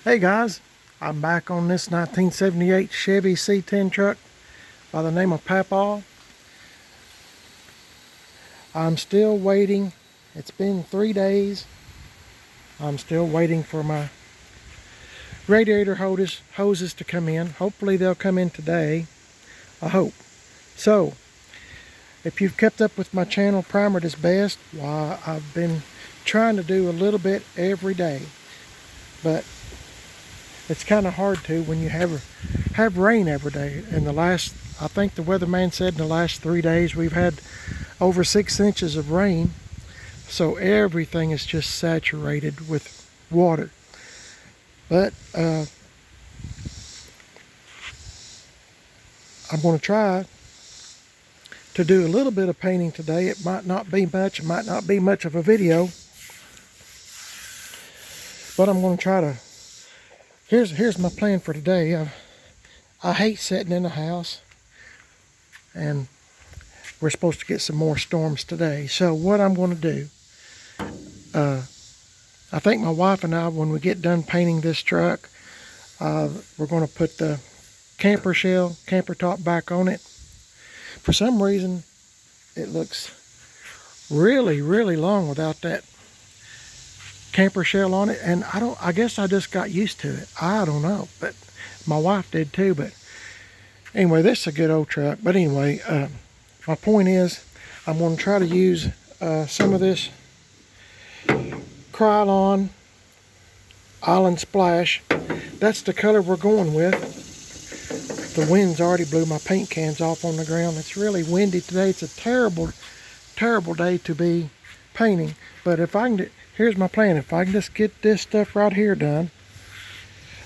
Hey guys, I'm back on this 1978 Chevy C10 truck by the name of Papaw. I'm still waiting. It's been 3 days. I'm still waiting for my radiator hoses to come in. Hopefully they'll come in today. I hope. So, if you've kept up with my channel Primered is Best, why I've been trying to do a little bit every day. But it's kind of hard to when you have rain every day. In the last, I think the weatherman said in the last 3 days we've had over 6 inches of rain, so everything is just saturated with water. But I'm going to try to do a little bit of painting today. It might not be much, it might not be much of a video, but I'm going to try to. Here's my plan for today. I hate sitting in the house, and we're supposed to get some more storms today. So what I'm going to do, I think my wife and I, when we get done painting this truck, we're going to put the camper top back on it. For some reason, it looks really, really long without that camper shell on it, and I guess I just got used to it. I don't know, but my wife did too. But anyway, this is a good old truck. But anyway, my point is, I'm going to try to use some of this Krylon Island Splash. That's the color we're going with. The wind's already blew my paint cans off on the ground. It's really windy today. It's a terrible, terrible day to be painting. But if I can, here's my plan. If I can just get this stuff right here done,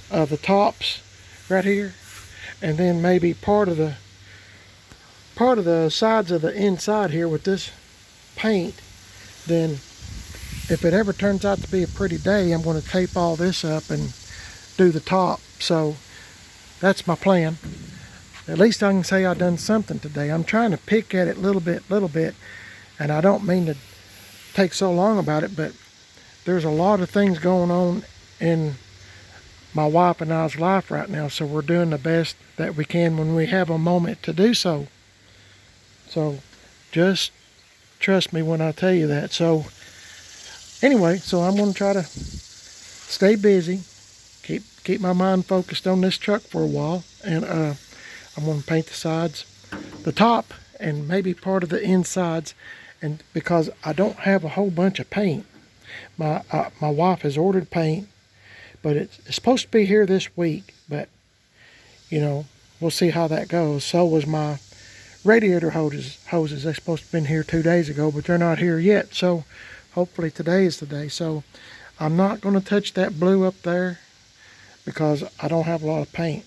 the tops right here, and then maybe part of the sides of the inside here with this paint, then if it ever turns out to be a pretty day, I'm going to tape all this up and do the top. So that's my plan. At least I can say I've done something today. I'm trying to pick at it little bit, and I don't mean to take so long about it, but there's a lot of things going on in my wife and I's life right now, so we're doing the best that we can when we have a moment to do so. So just trust me when I tell you that. So anyway, so I'm going to try to stay busy, keep my mind focused on this truck for a while, and I'm going to paint the sides, the top, and maybe part of the insides. And because I don't have a whole bunch of paint, my wife has ordered paint, but it's supposed to be here this week. But you know, we'll see how that goes. So was my radiator hoses. They're supposed to have been here 2 days ago, but they're not here yet. So hopefully today is the day. So I'm not going to touch that blue up there because I don't have a lot of paint.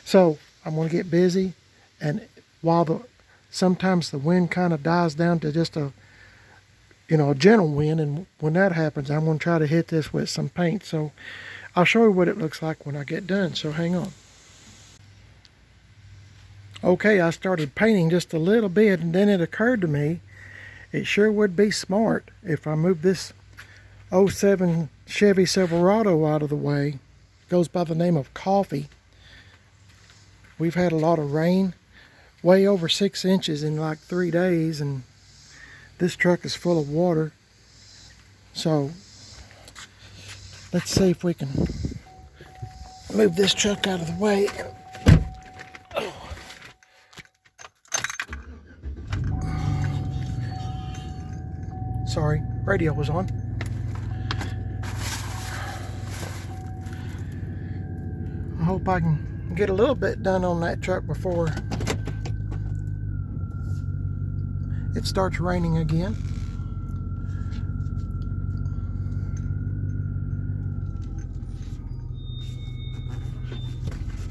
So I'm going to get busy, and while sometimes the wind kind of dies down to just a gentle wind, and when that happens, I'm going to try to hit this with some paint. So I'll show you what it looks like when I get done, so hang on. Okay, I started painting just a little bit, and then it occurred to me it sure would be smart if I moved this '07 Chevy Silverado out of the way. It goes by the name of Coffee. We've had a lot of rain, way over 6 inches in like 3 days, and this truck is full of water. So let's see if we can move this truck out of the way. Sorry, radio was on. I hope I can get a little bit done on that truck before it starts raining again.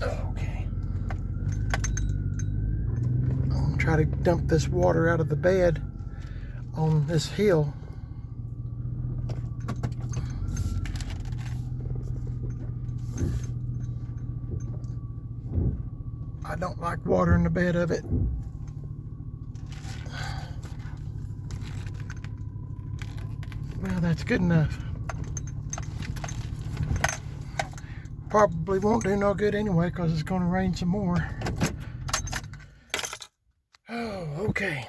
Okay. I'm going to try to dump this water out of the bed on this hill. I don't like water in the bed of it. Well, that's good enough. probably won't do no good anyway because it's going to rain some more. Oh, okay.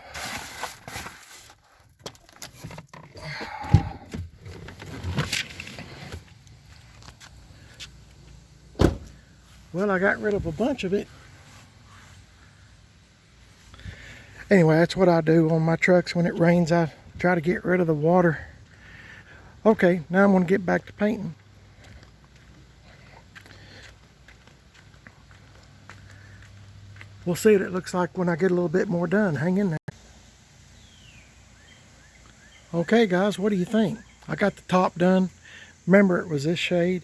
Well, I got rid of a bunch of it. Anyway, that's what I do on my trucks when it rains. I try to get rid of the water. Okay, now I'm going to get back to painting. We'll see what it looks like when I get a little bit more done. Hang in there. Okay guys, what do you think? I got the top done. Remember, it was this shade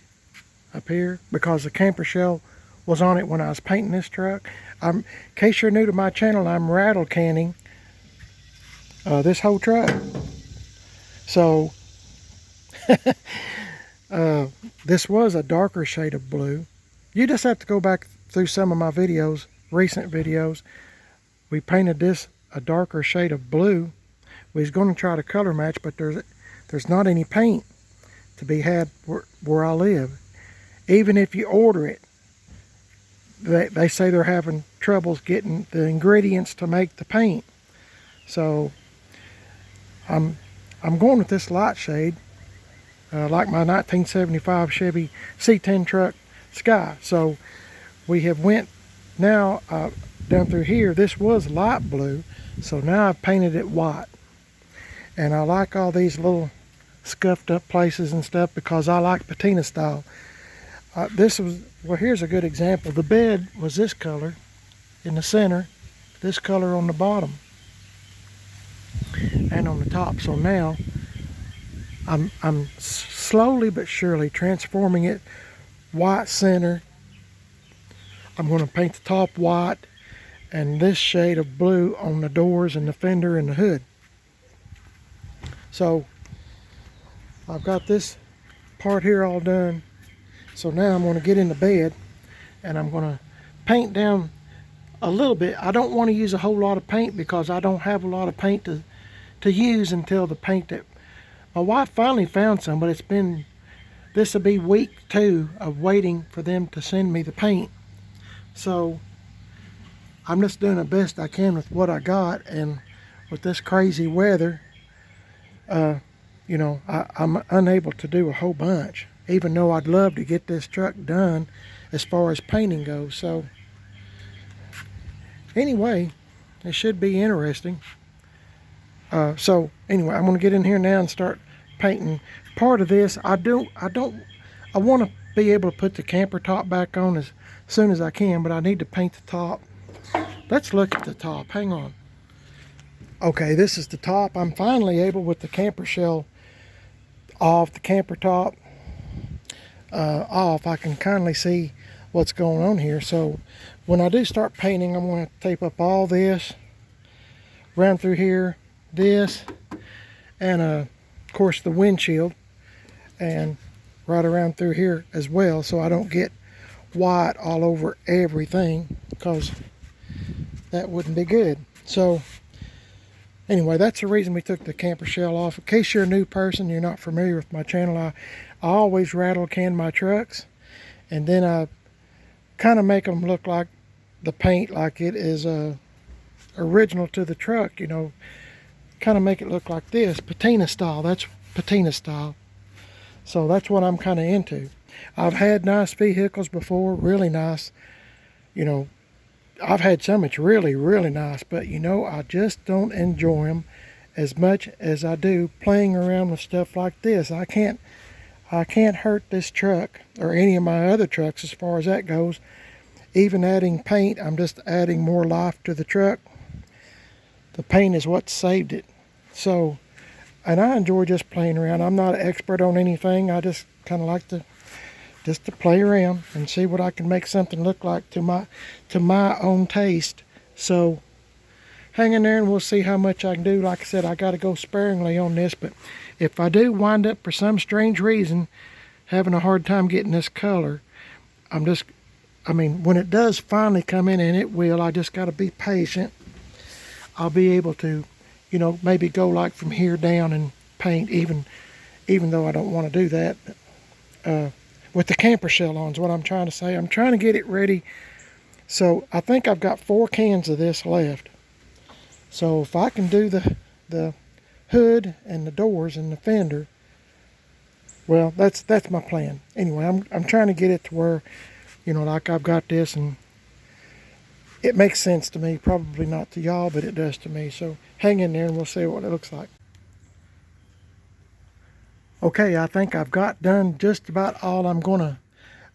up here because the camper shell was on it when I was painting this truck. In case you're new to my channel, I'm rattle canning this whole truck. So this was a darker shade of blue. You just have to go back through some of my videos, recent videos. We painted this a darker shade of blue. We was going to try to color match, but there's not any paint to be had where I live. Even if you order it, they say they're having troubles getting the ingredients to make the paint. So I'm going with this light shade, like my 1975 Chevy C10 truck Sky. So we have went now down through here. This was light blue, so now I've painted it white. And I like all these little scuffed up places and stuff because I like patina style. Well, here's a good example. The bed was this color in the center, this color on the bottom and on the top. So now I'm slowly but surely transforming it white center. I'm going to paint the top white and this shade of blue on the doors and the fender and the hood. So I've got this part here all done. So now I'm going to get in the bed and I'm going to paint down a little bit. I don't want to use a whole lot of paint because I don't have a lot of paint to use until the paint that my wife finally found some, but this will be week 2 of waiting for them to send me the paint. So I'm just doing the best I can with what I got, and with this crazy weather, you know, I'm unable to do a whole bunch, even though I'd love to get this truck done as far as painting goes. So anyway, it should be interesting. So anyway, I'm going to get in here now and start painting. Part of this, I want to be able to put the camper top back on as soon as I can, but I need to paint the top. Let's look at the top. Hang on. Okay, this is the top. I'm finally able, with the camper shell off, the camper top off, I can kindly see what's going on here. So when I do start painting, I'm going to tape up all this, run through here, this, and of course the windshield, and right around through here as well, so I don't get white all over everything, because that wouldn't be good. So anyway, that's the reason we took the camper shell off. In case you're a new person, you're not familiar with my channel, I always rattle can my trucks, and then I kind of make them look like the paint, like it is original to the truck, you know, kind of make it look like this, patina style. That's patina style. So that's what I'm kind of into. I've had nice vehicles before, really nice, you know. I've had some that's really, really nice, but you know, I just don't enjoy them as much as I do playing around with stuff like this. I can't hurt this truck or any of my other trucks as far as that goes. Even adding paint, I'm just adding more life to the truck. The paint is what saved it. So, and I enjoy just playing around. I'm not an expert on anything. I just kind of like to play around and see what I can make something look like to my own taste. So hang in there and we'll see how much I can do. Like I said, I got to go sparingly on this, but if I do wind up for some strange reason having a hard time getting this color, I mean, when it does finally come in, and it will, I just got to be patient. I'll be able to, you know, maybe go like from here down and paint, even though I don't want to do that. with the camper shell on is what I'm trying to say. I'm trying to get it ready. So I think I've got 4 cans of this left. So if I can do the hood and the doors and the fender, well, that's my plan. Anyway, I'm trying to get it to where, you know, like I've got this and it makes sense to me. Probably not to y'all, but it does to me. So hang in there and we'll see what it looks like. Okay, I think I've got done just about all I'm gonna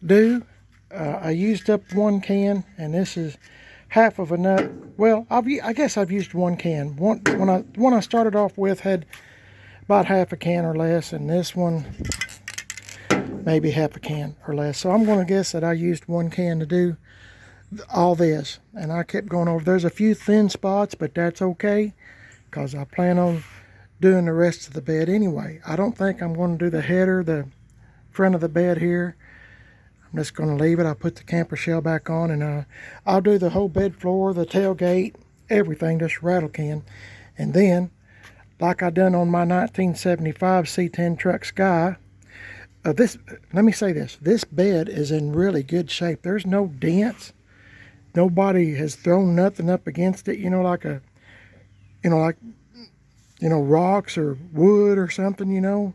do. I used up 1 can, and this is half of a nut. Well, I guess I've used 1 can. One I started off with had about half a can or less, and this one maybe half a can or less. So I'm going to guess that I used 1 can to do all this, and I kept going over. There's a few thin spots, but that's okay because I plan on doing the rest of the bed anyway. I don't think I'm going to do the header, the front of the bed here. I'm just going to leave it. I'll put the camper shell back on, and I'll do the whole bed floor, the tailgate, everything, just Rattle Can. And then, like I done on my 1975 C10 truck Sky, let me say this. This bed is in really good shape. There's no dents. Nobody has thrown nothing up against it, like rocks or wood or something,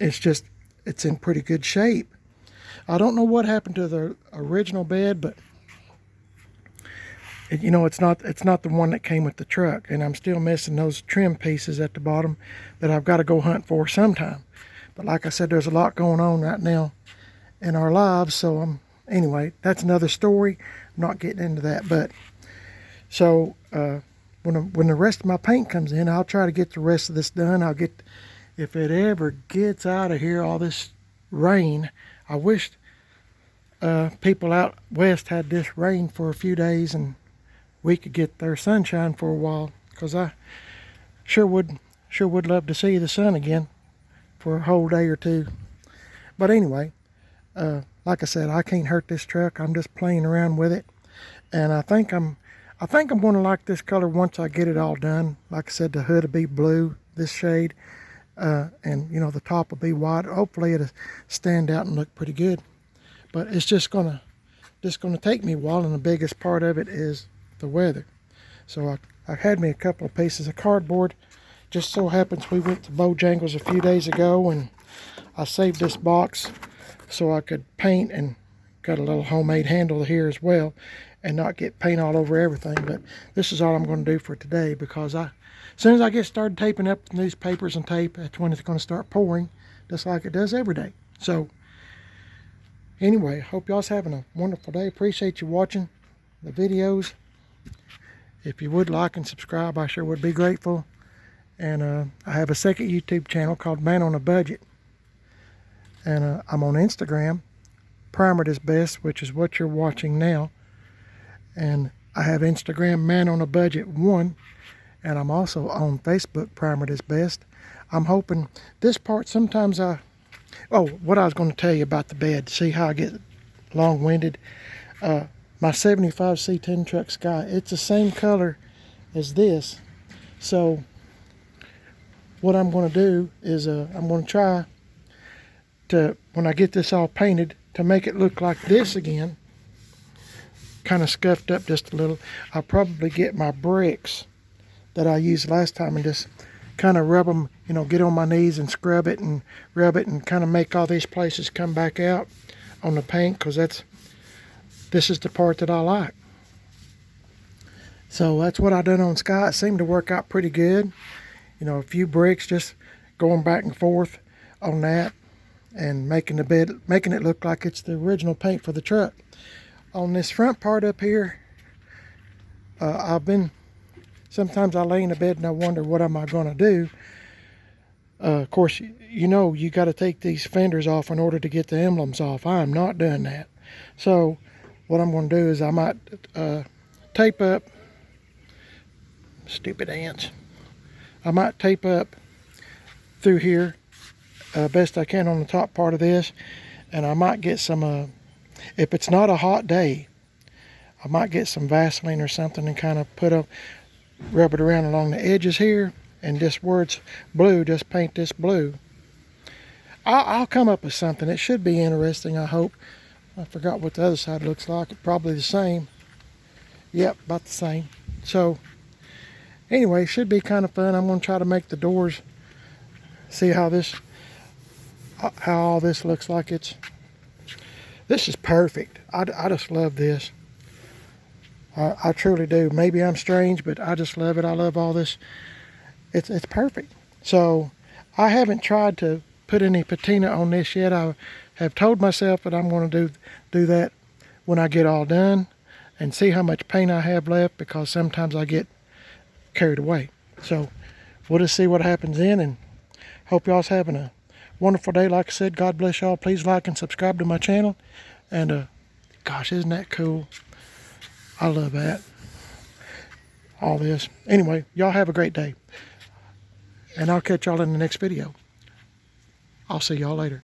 It's in pretty good shape. I don't know what happened to the original bed, but it's not the one that came with the truck, and I'm still missing those trim pieces at the bottom that I've got to go hunt for sometime. But like I said, there's a lot going on right now in our lives, so anyway, that's another story. I'm not getting into that, but so when the rest of my paint comes in, I'll try to get the rest of this done. If it ever gets out of here, all this rain. I wished people out west had this rain for a few days and we could get their sunshine for a while, because I sure would love to see the sun again for a whole day or two. But anyway, like I said, I can't hurt this truck. I'm just playing around with it, and I think I'm going to like this color once I get it all done. Like I said, the hood will be blue, this shade. And the top will be white. Hopefully it'll stand out and look pretty good. But it's just gonna take me a while, and the biggest part of it is the weather. So I had me a couple of pieces of cardboard. Just so happens we went to Bojangles a few days ago, and I saved this box so I could paint, and got a little homemade handle here as well, and not get paint all over everything. But this is all I'm going to do for today, because as soon as I get started taping up the newspapers and tape, that's when it's going to start pouring, just like it does every day. So anyway, hope y'all's having a wonderful day. Appreciate you watching the videos. If you would like and subscribe, I sure would be grateful. And I have a second YouTube channel called Man on a Budget. And I'm on Instagram, Primered is Best, which is what you're watching now. And I have Instagram, Man on a Budget 1. And I'm also on Facebook, Primered is Best. I'm hoping this part, sometimes what I was going to tell you about the bed. See how I get long-winded? My 75 C10 truck Sky, it's the same color as this. So what I'm going to do is I'm going to try to, when I get this all painted, to make it look like this again, kind of scuffed up just a little. I'll probably get my bricks that I used last time and just kind of rub them, get on my knees and scrub it and rub it and kind of make all these places come back out on the paint, because this is the part that I like. So that's what I done on Sky. It seemed to work out pretty good. A few bricks, just going back and forth on that, and making it look like it's the original paint for the truck. On this front part up here, sometimes I lay in the bed and I wonder, what am I going to do? Of course, you got to take these fenders off in order to get the emblems off. I am not doing that. So what I'm going to do is I might tape up, stupid ants. I might tape up through here best I can on the top part of this, and I might get some, if it's not a hot day, I might get some Vaseline or something and kind of rub it around along the edges here, and just where it's blue, just paint this blue. I'll come up with something. It should be interesting, I hope. I forgot what the other side looks like. It's probably the same. Yep, about the same. So anyway, should be kind of fun. I'm going to try to make the doors, see how all this looks like. This is perfect. I just love this. I truly do. Maybe I'm strange, but I just love it. I love all this. It's perfect. So I haven't tried to put any patina on this yet. I have told myself that I'm going to do that when I get all done and see how much paint I have left, because sometimes I get carried away. So we'll just see what happens then, and hope y'all's having a wonderful day. Like I said, God bless y'all. Please like and subscribe to my channel. And gosh, isn't that cool? I love that. All this. Anyway, y'all have a great day. And I'll catch y'all in the next video. I'll see y'all later.